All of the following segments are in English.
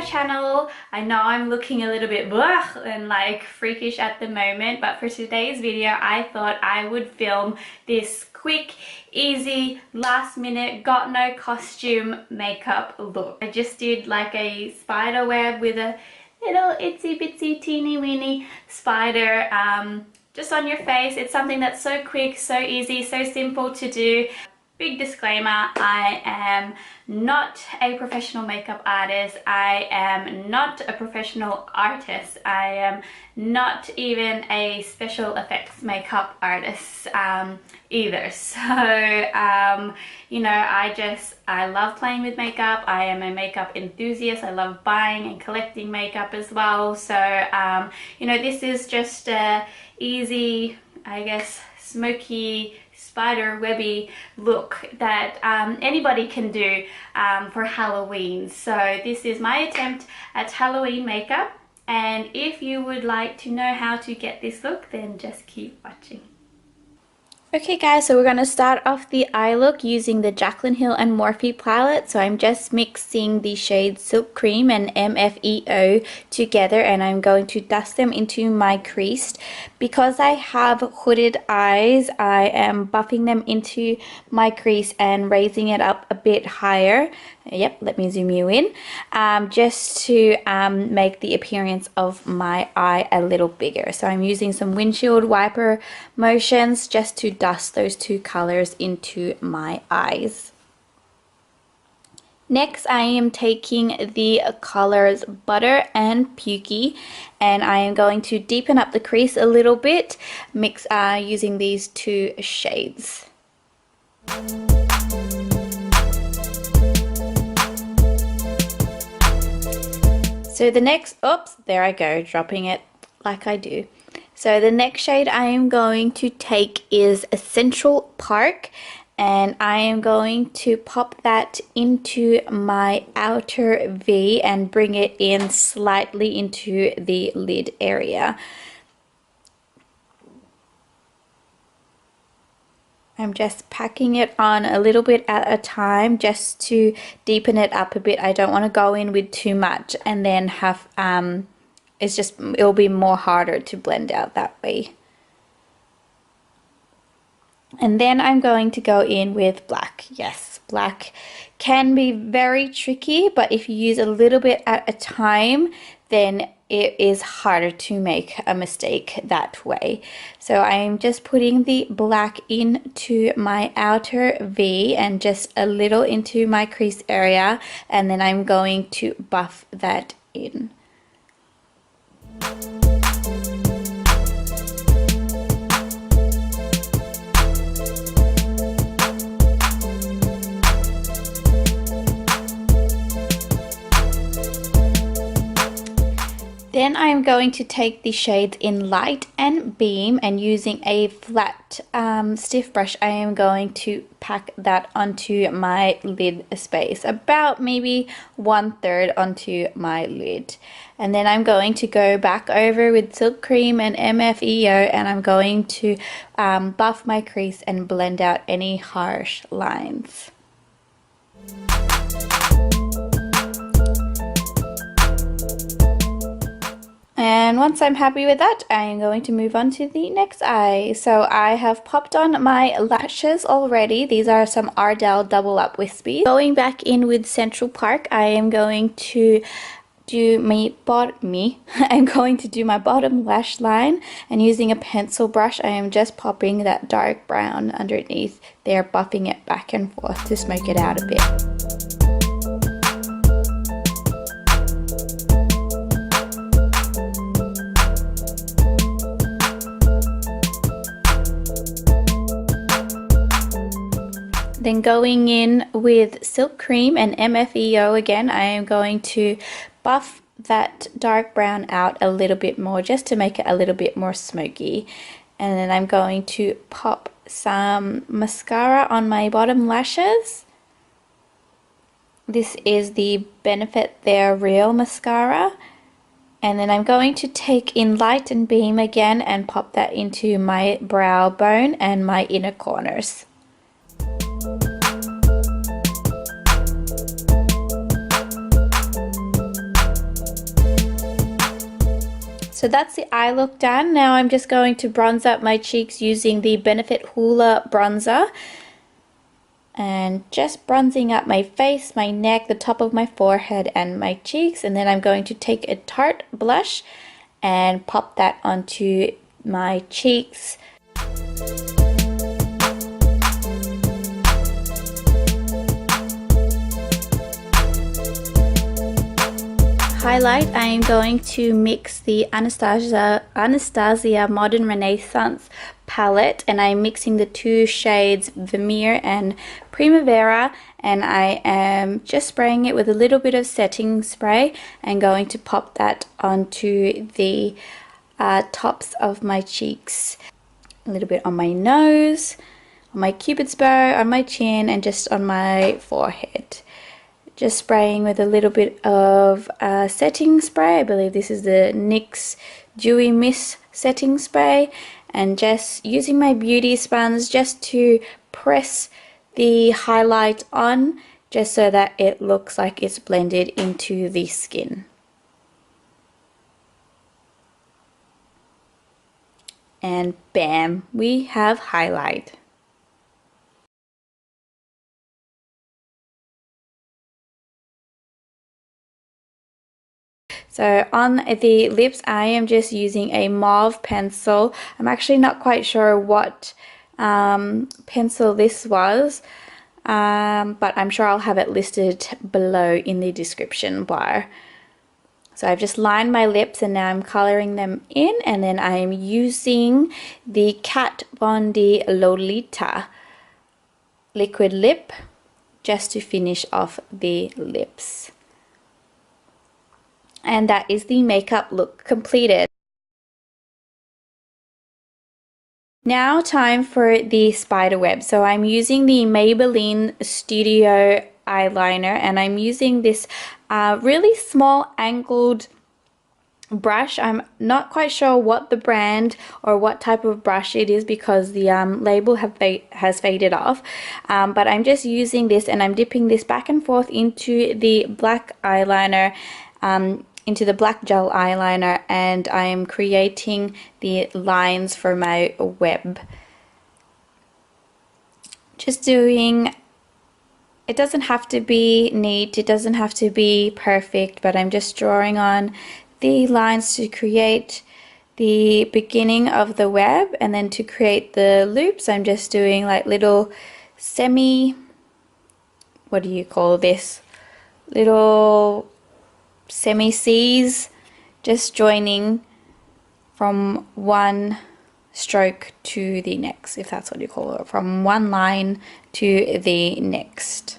my channel. I know I'm looking a little bit blah and like freakish at the moment, but for today's video I thought I would film this quick, easy, last minute, got no costume makeup look. I just did like a spider web with a little itsy bitsy teeny weeny spider just on your face. It's something that's so quick, so easy, so simple to do. Big disclaimer, I am not a professional makeup artist. I am not a professional artist. I am not even a special effects makeup artist either. So, you know, I love playing with makeup. I am a makeup enthusiast. I love buying and collecting makeup as well. So, you know, this is just a easy, I guess, smoky, spider webby look that anybody can do for Halloween. So this is my attempt at Halloween makeup, and if you would like to know how to get this look, then just keep watching. Okay guys, so we're going to start off the eye look using the Jaclyn Hill and Morphe palette. So I'm just mixing the shades Silk Cream and MFEO together, and I'm going to dust them into my crease. Because I have hooded eyes, I am buffing them into my crease and raising it up a bit higher. Yep, let me zoom you in, just to make the appearance of my eye a little bigger. So I'm using some windshield wiper motions just to dust those two colors into my eyes. Next, I am taking the colors Butter and Pukey, and I am going to deepen up the crease a little bit, using these two shades. So the next, oops, there I go, dropping it like I do. So the next shade I am going to take is Essential Park, and I am going to pop that into my outer V and bring it in slightly into the lid area. I'm just packing it on a little bit at a time just to deepen it up a bit. I don't want to go in with too much and then have, it'll be more harder to blend out that way. And then I'm going to go in with black. Yes, black can be very tricky, but if you use a little bit at a time, then it is harder to make a mistake that way. So I'm just putting the black into my outer V and just a little into my crease area, and then I'm going to buff that in. Then I'm going to take the shades in Light and Beam, and using a flat stiff brush I am going to pack that onto my lid space, about maybe 1/3 onto my lid. And then I'm going to go back over with Silk Cream and MFEO, and I'm going to buff my crease and blend out any harsh lines. And once I'm happy with that, I am going to move on to the next eye. So I have popped on my lashes already. These are some Ardell Double Up Wispies. Going back in with Central Park, I am going to do my bottom lash line, and using a pencil brush, I am just popping that dark brown underneath there, buffing it back and forth to smoke it out a bit. Then going in with Silk Cream and MFEO again, I am going to buff that dark brown out a little bit more just to make it a little bit more smoky. And then I'm going to pop some mascara on my bottom lashes. This is the Benefit They're Real mascara. And then I'm going to take in Light and Beam again and pop that into my brow bone and my inner corners. So that's the eye look done. Now I'm just going to bronze up my cheeks using the Benefit Hoola bronzer. And just bronzing up my face, my neck, the top of my forehead, and my cheeks. And then I'm going to take a Tarte blush and pop that onto my cheeks. Highlight, I am going to mix the Anastasia Modern Renaissance palette, and I'm mixing the two shades Vermeer and Primavera, and I am just spraying it with a little bit of setting spray and going to pop that onto the tops of my cheeks, a little bit on my nose, on my cupid's bow, on my chin, and just on my forehead. Just spraying with a little bit of setting spray. I believe this is the NYX Dewy Mist setting spray, and just using my beauty sponge just to press the highlight on, just so that it looks like it's blended into the skin. And bam, we have highlight. So on the lips, I am just using a mauve pencil. I'm actually not quite sure what pencil this was, but I'm sure I'll have it listed below in the description bar. So I've just lined my lips and now I'm coloring them in, and then I am using the Kat Von D Lolita liquid lip just to finish off the lips. And that is the makeup look completed. Now time for the spider web. So I'm using the Maybelline Studio eyeliner, and I'm using this really small angled brush. I'm not quite sure what the brand or what type of brush it is because the label has faded off, but I'm just using this and I'm dipping this back and forth into the black eyeliner, into the black gel eyeliner, and I am creating the lines for my web. Just doing, it doesn't have to be neat, it doesn't have to be perfect, but I'm just drawing on the lines to create the beginning of the web, and then to create the loops I'm just doing like little what do you call this, little semi C's, just joining from one stroke to the next, if that's what you call it, from one line to the next.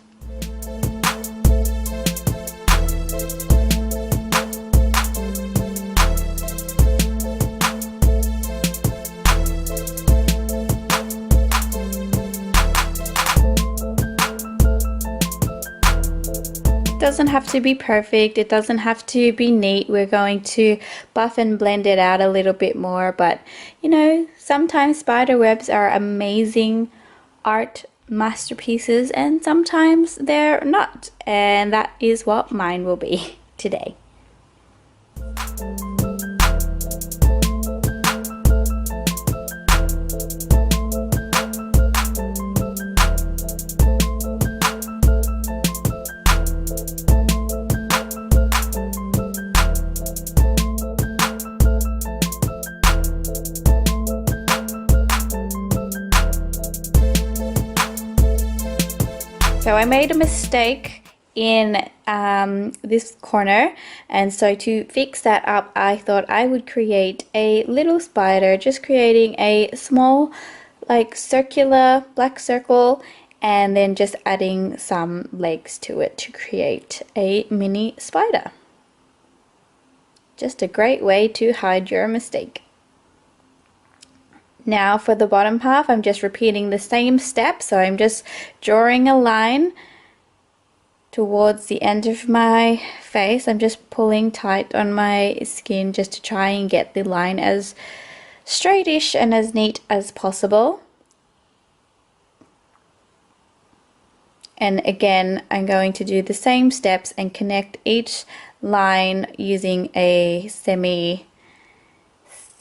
Doesn't have to be perfect, it doesn't have to be neat. We're going to buff and blend it out a little bit more, but you know, sometimes spider webs are amazing art masterpieces and sometimes they're not, and that is what mine will be today. So I made a mistake in this corner, and so to fix that up I thought I would create a little spider, just creating a small like circular black circle and then just adding some legs to it to create a mini spider. Just a great way to hide your mistake. Now for the bottom half, I'm just repeating the same step. So I'm just drawing a line towards the end of my face. I'm just pulling tight on my skin just to try and get the line as straightish and as neat as possible. And again, I'm going to do the same steps and connect each line using a semi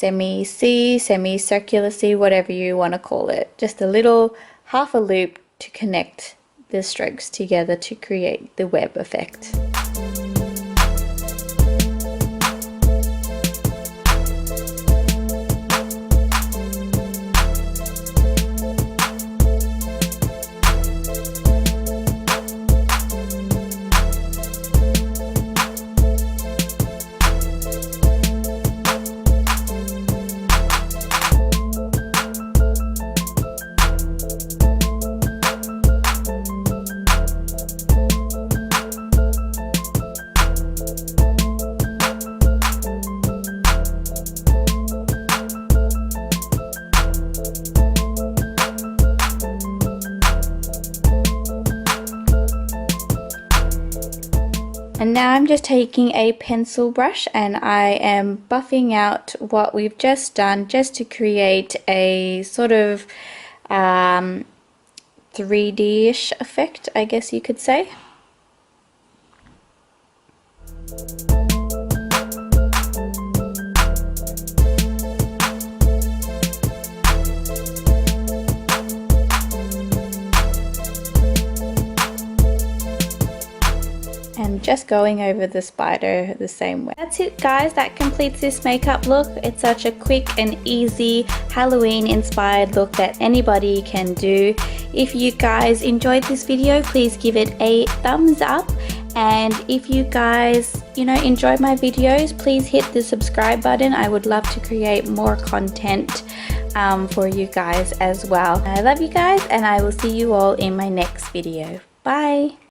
semi-C, semi-circular C, whatever you want to call it. Just a little half a loop to connect the strokes together to create the web effect. And now I'm just taking a pencil brush and I am buffing out what we've just done just to create a sort of 3D-ish effect, I guess you could say. And just going over the spider the same way. That's it guys, that completes this makeup look. It's such a quick and easy Halloween inspired look that anybody can do. If you guys enjoyed this video, please give it a thumbs up, and if you guys enjoy my videos, please hit the subscribe button. I would love to create more content for you guys as well. I love you guys, and I will see you all in my next video. Bye.